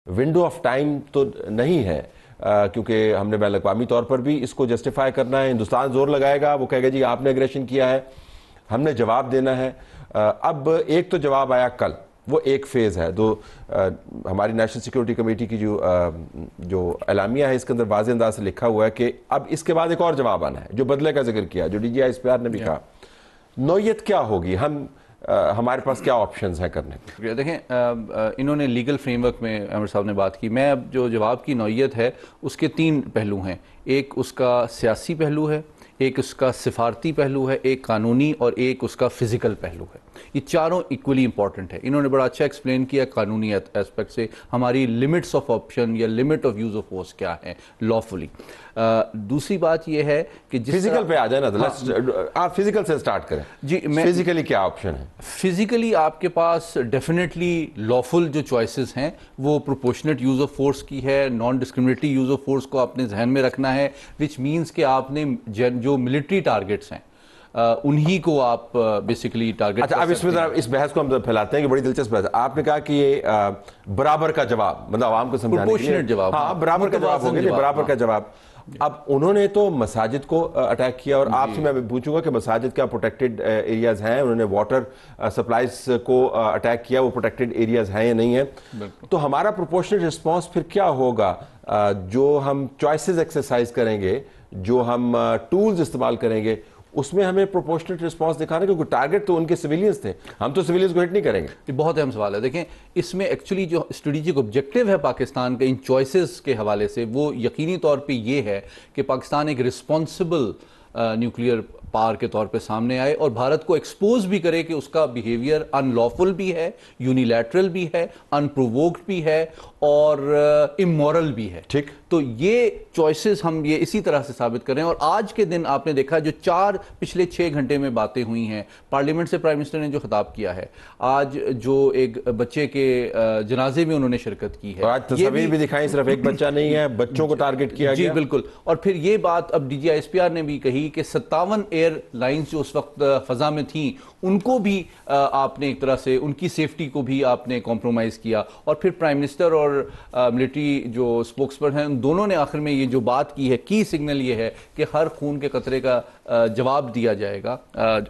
Window of time तो नहीं है, क्योंकि हमने बैन अवी तौर पर भी इसको जस्टिफाई करना है। हिंदुस्तान जोर लगाएगा, वो कहेगा जी आपने एग्रेशन किया है, हमने जवाब देना है। अब एक तो जवाब आया कल, वो एक फेज़ है। हमारी नेशनल सिक्योरिटी कमेटी की जो एलामिया है, इसके अंदर वाज़ेह अंदाज से लिखा हुआ है कि अब इसके बाद एक और जवाब आना है, जो बदले का जिक्र किया, जो DGI-SPR ने भी कहा। नौयत क्या होगी, हमारे पास क्या ऑप्शंस हैं करने के? देखें, इन्होंने लीगल फ्रेमवर्क में अमर साहब ने बात की। मैं अब जो जवाब की नौयत है उसके 3 पहलू हैं। एक उसका सियासी पहलू है, एक उसका सिफारती पहलू है, एक कानूनी और एक उसका फिजिकल पहलू है। ये चारों इक्वली इंपॉर्टेंट है। इन्होंने बड़ा अच्छा एक्सप्लेन किया कानूनी एस्पेक्ट से, हमारी लिमिट्स ऑफ ऑप्शन या limit of use of force क्या है लॉफुली। दूसरी बात यह है कि फिजिकल पे आ जाए ना, तो आप फिजिकल से स्टार्ट करें जी। फिजिकली क्या ऑप्शन है? फिजिकली आपके पास डेफिनेटली लॉफुल जो चॉइसेस हैं वो प्रोपोर्शनेट यूज ऑफ फोर्स की है, non discriminatory use of force को आपने जहन में रखना है, विच मीन्स कि आपने जो मिलिट्री टारगेट्स हैं उन्हीं को आप बेसिकली टारगेट। अच्छा, अब इसमें इस बहस को हम फैलाते हैं कि बड़ी दिलचस्प बहस। आपने कहा कि ये बराबर का जवाब, मतलब आवाम को समझाने के लिए जवाब, हाँ बराबर का जवाब हो गया, बराबर का जवाब। अब उन्होंने तो मसाजिद को अटैक किया, और आपसे मैं पूछूंगा कि मसाजिद क्या प्रोटेक्टेड एरियाज हैं? उन्होंने वाटर सप्लाईज को अटैक किया, वो प्रोटेक्टेड एरियाज हैं या नहीं है? तो हमारा प्रोपोर्शनल रिस्पॉन्स फिर क्या होगा? जो हम चॉइसेस एक्सरसाइज करेंगे, जो हम टूल्स इस्तेमाल करेंगे, उसमें हमें प्रोपोर्शनल रिस्पांस दिखाना, क्योंकि टारगेट तो उनके सिविलियंस थे, हम तो सिविलियंस को हिट नहीं करेंगे। ये बहुत अहम सवाल है। देखें, इसमें एक्चुअली जो स्ट्रेटेजिक ऑब्जेक्टिव है पाकिस्तान के इन चॉइसेस के हवाले से, वो यकीनी तौर पे ये है कि पाकिस्तान एक रिस्पॉन्सिबल न्यूक्लियर पावर के तौर पे सामने आए और भारत को एक्सपोज भी करे कि उसका बिहेवियर अनलॉफुल भी है, यूनिलैटरल भी है, अनप्रोवोक्ड भी है और इमोरल भी है। ठीक, तो ये चॉइसेस हम ये इसी तरह से साबित कर रहे हैं। और आज के दिन आपने देखा जो पिछले 6 घंटे में बातें हुई हैं, पार्लियामेंट से प्राइम मिनिस्टर ने जो खिताब किया है, आज जो एक बच्चे के जनाजे में उन्होंने शिरकत की है, आज तस्वीर भी दिखाई, सिर्फ एक बच्चा नहीं है, बच्चों को टारगेट किया गया। जी बिल्कुल। और फिर ये बात अब DGI-SPR ने भी कही कि 57 एयरलाइंस जो उस वक्त फजा में थी, उनको भी आपने एक तरह से उनकी सेफ्टी को भी आपने कॉम्प्रोमाइज किया। और फिर प्राइम मिनिस्टर और मिलिट्री जो स्पोक्सपर्सन हैं, दोनों ने आखिर में ये जो बात की है, की सिग्नल ये है कि हर खून के कतरे का जवाब दिया जाएगा,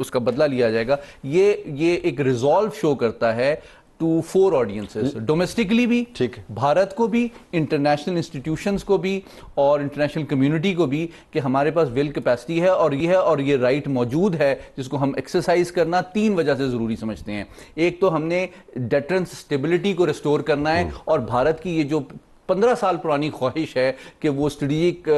उसका बदला लिया जाएगा। ये एक रिजॉल्व शो करता है टू 4 ऑडियंसेस, डोमेस्टिकली भी, ठीक, भारत को भी, इंटरनेशनल इंस्टीट्यूशंस को भी और इंटरनेशनल कम्युनिटी को भी, कि हमारे पास विल कैपेसिटी है और ये राइट मौजूद है, जिसको हम एक्सरसाइज करना 3 वजह से जरूरी समझते हैं। एक तो हमने डेटरेंस स्टेबिलिटी को रिस्टोर करना है, और भारत की ये जो 15 साल पुरानी ख्वाहिश है कि वो स्ट्रेटेजिक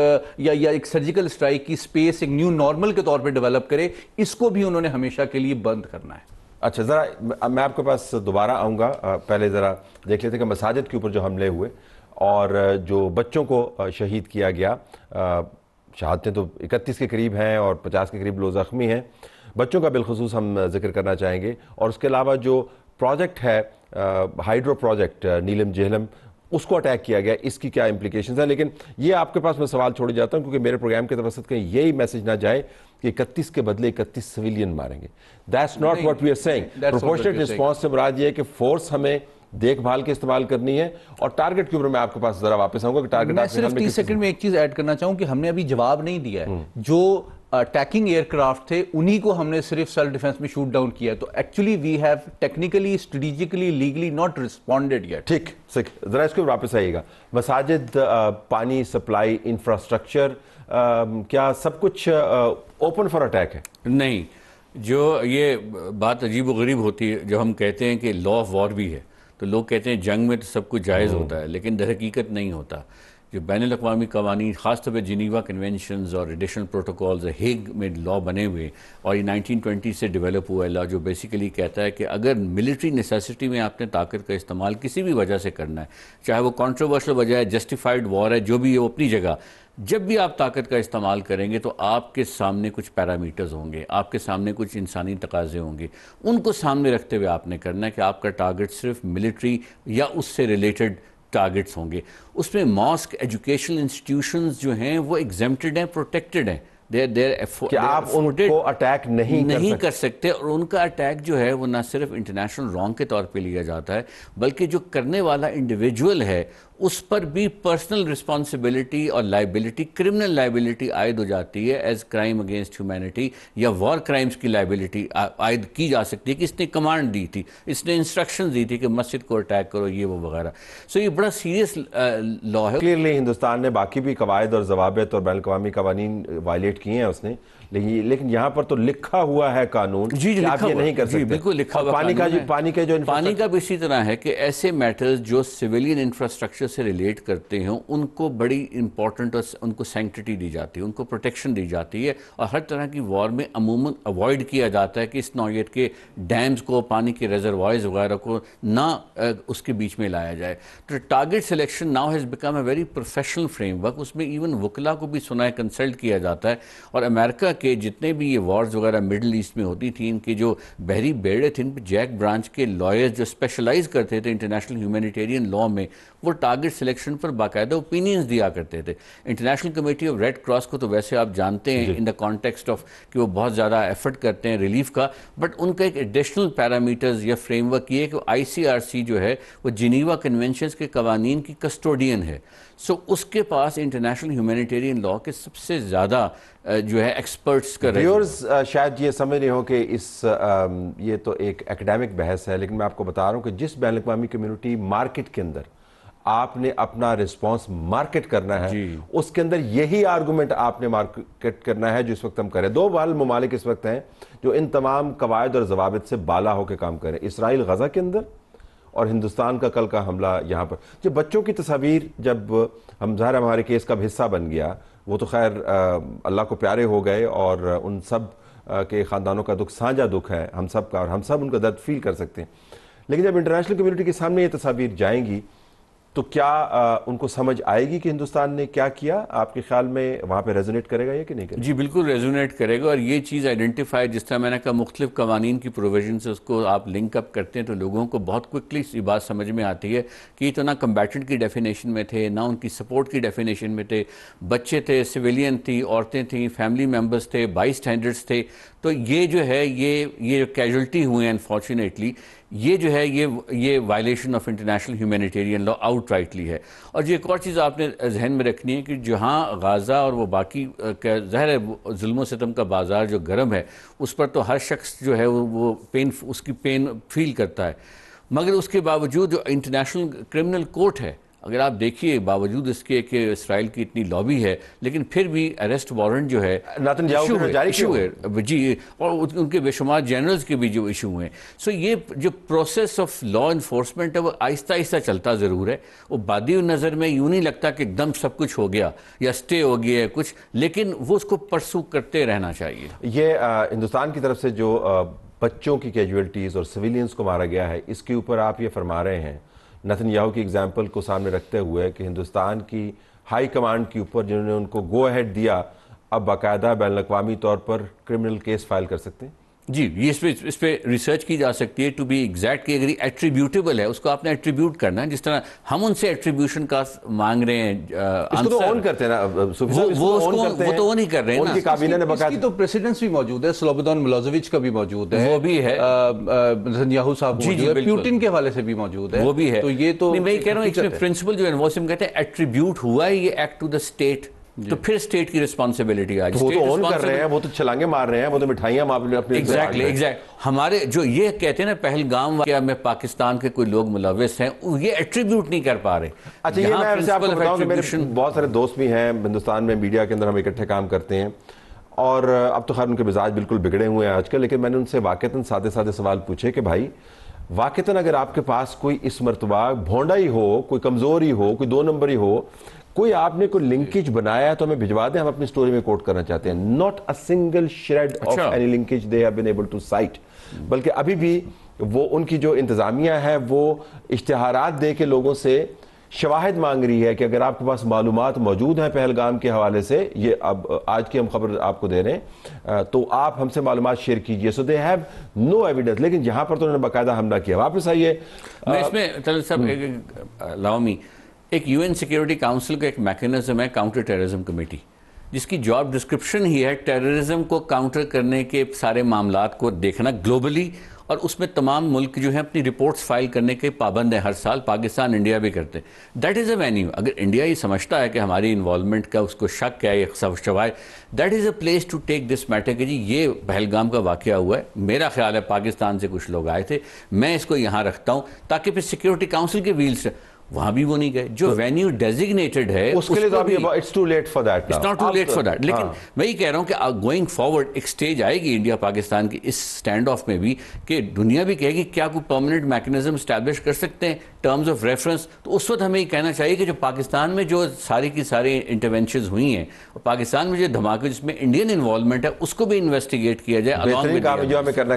या एक सर्जिकल स्ट्राइक की स्पेस एक न्यू नॉर्मल के तौर पे डेवलप करे, इसको भी उन्होंने हमेशा के लिए बंद करना है। अच्छा, ज़रा मैं आपके पास दोबारा आऊँगा, पहले ज़रा देख लेते कि मसाजिद के ऊपर जो हमले हुए और जो बच्चों को शहीद किया गया, शहादतें तो 31 के करीब हैं और 50 के करीब लोग ज़ख्मी हैं। बच्चों का बिलखुसूस हम जिक्र करना चाहेंगे, और उसके अलावा जो प्रोजेक्ट है हाइड्रो प्रोजेक्ट नीलम झेलम, उसको अटैक किया गया, इसकी क्या इम्प्लीकेशंस है? लेकिन ये आपके पास मैं सवाल छोड़ जाता हूँ, क्योंकि मेरे प्रोग्राम के तवसत कहीं यही मैसेज ना जाए कि 31 के बदले 31 सिविलियन मारेंगे। That's not what we are saying. Proportionate response से मुराद ये है कि फोर्स हमें देखभाल के इस्तेमाल करनी है। और टारगेट के ऊपर मैं आपके पास जरा वापस आऊंगा कि टारगेट, मैं सिर्फ 30 सेकंड में एक चीज ऐड करना चाहूं कि हमने अभी जवाब नहीं दिया है। जो अटैकिंग एयरक्राफ्ट थे उन्हीं को हमने सिर्फ सेल्फ डिफेंस में शूट डाउन किया, तो actually we have technically, strategically, legally not responded yet. ठीक, जरा इसको वापस आइएगा। मसाजिद, पानी सप्लाई, इंफ्रास्ट्रक्चर, क्या सब कुछ ओपन फॉर अटैक है? नहीं, जो ये बात अजीब व गरीब होती है, जो हम कहते हैं कि लॉ ऑफ वॉर भी है, तो लोग कहते हैं जंग में तो सब कुछ जायज़ होता है, लेकिन दर हकीकत नहीं होता। जो बैनुल अक़वामी क़वानीन, ख़ासतौर पर जिनीवा कन्वेंशंस और एडिशनल प्रोटोकॉल्स, हेग में लॉ बने हुए, और ये 1920 से डेवलप हुआ है लॉ, जो बेसिकली कहता है कि अगर मिलिट्री नेसेसिटी में आपने ताकत का इस्तेमाल किसी भी वजह से करना है, चाहे वो कॉन्ट्रोवर्शियल वजह है, जस्टिफाइड वॉर है, जो भी है वो अपनी जगह, जब भी आप ताकत का इस्तेमाल करेंगे तो आपके सामने कुछ पैरामीटर्स होंगे, आपके सामने कुछ इंसानी तकाजे होंगे, उनको सामने रखते हुए आपने करना है कि आपका टारगेट सिर्फ मिलिट्री या उससे रिलेटेड टारगेट्स होंगे। उसमें मॉस्क, एजुकेशनल इंस्टीट्यूशंस जो हैं वो एग्जेम्प्टेड हैं, प्रोटेक्टेड हैं, देर कि आप उनको अटैक नहीं कर सकते। और उनका अटैक जो है वो ना सिर्फ इंटरनेशनल रॉन्ग के तौर पे लिया जाता है, बल्कि जो करने वाला इंडिविजुअल है उस पर भी पर्सनल रिस्पॉन्सिबिलिटी और लाइबिलिटी, क्रिमिनल लाइबिलिटी आयद हो जाती है एज क्राइम अगेंस्ट ह्यूमैनिटी, या वॉर क्राइम्स की लाइबिलिटी आयद की जा सकती है कि इसने कमांड दी थी, इसने इंस्ट्रक्शन दी थी कि मस्जिद को अटैक करो, ये वो वगैरह। सो ये बड़ा सीरियस लॉ है। क्लियरली हिंदुस्तान ने बाकी भी कवायद और जवाबित और बैन-अल-अक़वामी कवानीन वायलेट किए हैं उसने, लेकिन यहाँ पर तो लिखा हुआ है कानून जी कि आप ये नहीं कर सकते। बिल्कुल लिखा हुआ पानी का भी इसी तरह है कि ऐसे मैटर्स जो सिविलियन इंफ्रास्ट्रक्चर से रिलेट करते हैं उनको बड़ी इंपॉर्टेंट और उनको सैंक्टिटी दी जाती है, उनको प्रोटेक्शन दी जाती है, और हर तरह की वॉर में अमूमन अवॉइड किया जाता है कि इस नौयत के डैम्स को, पानी के रिजर्वायर्स वगैरह को ना उसके बीच में लाया जाए। तो target selection now has become a very professional framework. उसमें इवन वकला को भी सुना है, कंसल्ट किया जाता है। और अमेरिका के जितने भी ये वॉर्स वगैरह मिडल ईस्ट में होती थी, इनके जो बहरी बेड़े थे, इन पर जैक ब्रांच के लॉयर्स जो स्पेशलाइज करते थे इंटरनेशनल ह्यूमैनिटेरियन लॉ में, वो टारगेट सिलेक्शन पर बाकायदा ओपिनियंस दिया करते थे। International committee of red cross को तो वैसे आप जानते हैं इन द कॉन्टेक्स्ट ऑफ कि वो बहुत ज़्यादा एफर्ट करते हैं रिलीफ का, बट उनका एक एडिशनल पैरामीटर्स या फ्रेमवर्क ये है कि ICRC जो है वो जिनीवा कन्वेंशंस के कवानीन की कस्टोडियन है। सो उसके पास इंटरनेशनल ह्यूमैनिटेरियन लॉ के सबसे ज़्यादा जो है एक्सपर्ट्स का व्यूअर्स शायद ये समझ रहे हो कि ये तो एक एकेडमिक बहस है, लेकिन मैं आपको बता रहा हूँ कि जिस बैन-अल-अक़वामी कम्युनिटी मार्केट के अंदर आपने अपना रिस्पांस मार्केट करना है, उसके अंदर यही आर्गूमेंट आपने मार्केट करना है जो इस वक्त हम करें। दो बाल ममालिक इस वक्त हैं जो इन तमाम कवायद और जवाबित से बाला होकर काम करें, इसराइल गजा के अंदर और हिंदुस्तान का कल का हमला यहाँ पर। जब बच्चों की तस्वीर जब हम ज़ाहिर हमारे केस का हिस्सा बन गया, वो तो खैर अल्लाह को प्यारे हो गए और उन सब के ख़ानदानों का दुख साझा दुख है हम सब का, और हम सब उनका दर्द फील कर सकते हैं। लेकिन जब इंटरनेशनल कम्युनिटी के सामने ये तस्वीर जाएंगी तो क्या उनको समझ आएगी कि हिंदुस्तान ने क्या किया? आपके ख्याल में वहाँ पे रेजोनेट करेगा या कि नहीं करेगा? जी बिल्कुल रेजोनेट करेगा। और ये चीज़ आइडेंटिफाई, जिस तरह मैंने कहा मुख्तलिफ कवानीन की प्रोविजन से उसको आप लिंक अप करते हैं तो लोगों को बहुत क्विकली ये बात समझ में आती है कि ये तो ना कम्बैटेंट की डेफिनेशन में थे, ना उनकी सपोर्ट की डेफिनेशन में थे, बच्चे थे, सिविलियन थी, औरतें थी, फैमिली मेम्बर्स थे, बाई स्टैंडर्ड्स थे। तो ये जो है ये जो कैजुअल्टी हुए हैं अनफॉर्चुनेटली, ये जो है ये violation of international humanitarian law outrightly है। और जो एक और चीज़ आपने जहन में रखनी है कि जहाँ गाज़ा और वो बाकी ज़ाहिर है जुल्म सितम का बाज़ार जो गर्म है उस पर तो हर शख्स जो है वो उसकी पेन फील करता है, मगर उसके बावजूद जो इंटरनेशनल क्रिमिनल कोर्ट है, अगर आप देखिए बावजूद इसके कि इसराइल की इतनी लॉबी है, लेकिन फिर भी अरेस्ट वारंट जो है इशू है जी, और उनके बेशुमार जनरल्स के भी जो इशू हैं। सो ये जो प्रोसेस ऑफ लॉ इन्फोर्समेंट है वो आहिस्ता आहिस्ता चलता ज़रूर है। वो बादी नज़र में यूँ नहीं लगता कि एकदम सब कुछ हो गया या स्टे हो गया है कुछ, लेकिन वो उसको परसू करते रहना चाहिए। ये हिंदुस्तान की तरफ से जो बच्चों की कैजुअल्टीज़ और सिविलियंस को मारा गया है, इसके ऊपर आप ये फरमा रहे हैं नेतन्याहू की एग्जाम्पल को सामने रखते हुए कि हिंदुस्तान की हाई कमांड के ऊपर जिन्होंने उनको गो अहेड दिया, अब बाकायदा बैन-अल-अक़वामी तौर पर क्रिमिनल केस फाइल कर सकते हैं? जी, ये इस पे रिसर्च की जा सकती है टू बी एग्जैक्ट कि अगर एट्रीब्यूटेबल है उसको आपने एट्रीब्यूट करना है, जिस तरह हम उनसे एट्रीब्यूशन का मांग रहे हैं। इसको तो ऑन करते हैं ना वो तो नहीं कर रहे हैं ना। उनकी काबीना ने इसकी तो प्रेसिडेंट्स भी मौजूद है, स्लोबोदान मिलोसेविच का भी मौजूद है, वो भी है, नेतन्याहू साहब मौजूद है, पुतिन के हवाले से भी मौजूद है, वो भी है। तो ये तो मैं कह रहा हूँ इसमें प्रिंसिपल जो है वो हम कहते हैं एट्रीब्यूट हुआ है ये एक्ट टू द स्टेट, तो फिर स्टेट की रिस्पांसिबिलिटी आज वो तो ऑन कर रहे हैं, वो तो छलांगे मार रहे हैं, वो तो मिठाइयां अपने एग्जैक्टली हमारे जो ये कहते हैं ना पहलगाम में पाकिस्तान के कोई लोग मुलविस हैं, ये एट्रीब्यूट नहीं कर पा रहे। अच्छा, ये मैं आपको बताऊं कि मेरे बहुत सारे दोस्त भी हैं हिंदुस्तान में, मीडिया के अंदर हम इकट्ठे काम करते हैं, और अब तो खैर उनके मिजाज बिल्कुल बिगड़े हुए हैं आजकल, लेकिन मैंने उनसे वाकईतन सादे सादे सवाल पूछे कि भाई वाकईतन अगर आपके पास कोई इस मरतबा भोंडा ही हो, कोई कमजोरी हो, कोई 2 नंबर ही हो, कोई आपने कोई लिंकेज बनाया तो हमें भिजवा दें, हम अपनी स्टोरी में कोट करना चाहते हैं। Not a single shred of any linkage they have been able to cite. बल्कि अभी भी वो उनकी जो इंतजामिया है वो इश्तिहारात दे के लोगों से शवाहिद मांग रही है कि अगर आपके पास मालूमात मौजूद हैं पहलगाम के हवाले से, ये अब आज की हम खबर आपको दे रहे हैं, तो आप हमसे मालूमात शेयर कीजिए। सो दे हैव नो एविडेंस, लेकिन यहाँ पर तो उन्होंने बाकायदा हमला किया। वापस आइए, इसमें तलत साहब अलाउ मी, एक यूएन सिक्योरिटी काउंसिल का एक मैकेनिज्म है काउंटर टेररिज्म कमेटी, जिसकी जॉब डिस्क्रिप्शन ही है टेररिज्म को काउंटर करने के सारे मामलात को देखना ग्लोबली, और उसमें तमाम मुल्क जो है अपनी रिपोर्ट्स फाइल करने के पाबंद है हर साल, पाकिस्तान इंडिया भी करते हैं। That is a venue. अगर इंडिया ये समझता है कि हमारी इन्वॉल्वमेंट का उसको शक है, ये शवायद, that is a place to take this matter कि जी ये पहलगाम का वाक़या हुआ है, मेरा ख्याल है पाकिस्तान से कुछ लोग आए थे, मैं इसको यहाँ रखता हूँ, ताकि फिर सिक्योरिटी काउंसिल के व्हील्स वहां भी वो नहीं गए। जो वेन्यू डेजिग्नेटेड है उसके लिए तो अभी it's too late for that, it's not too late for that. लेकिन मैं ये कह रहा हूं कि गोइंग फॉरवर्ड एक स्टेज आएगी इंडिया पाकिस्तान की इस स्टैंड ऑफ में भी कि दुनिया भी कहेगी क्या कोई परमानेंट मैकेनिज्म स्टैब्लिश कर सकते हैं टर्म्स ऑफ रेफरेंस। तो उस वक्त हमें ये कहना चाहिए कि जो पाकिस्तान में जो सारी की सारी इंटरवेंशन हुई हैं और पाकिस्तान में जो धमाके जिसमें इंडियन इन्वॉल्वमेंट है उसको भी इन्वेस्टिगेट किया जाए। बेहतरीन काम है जो हमें करना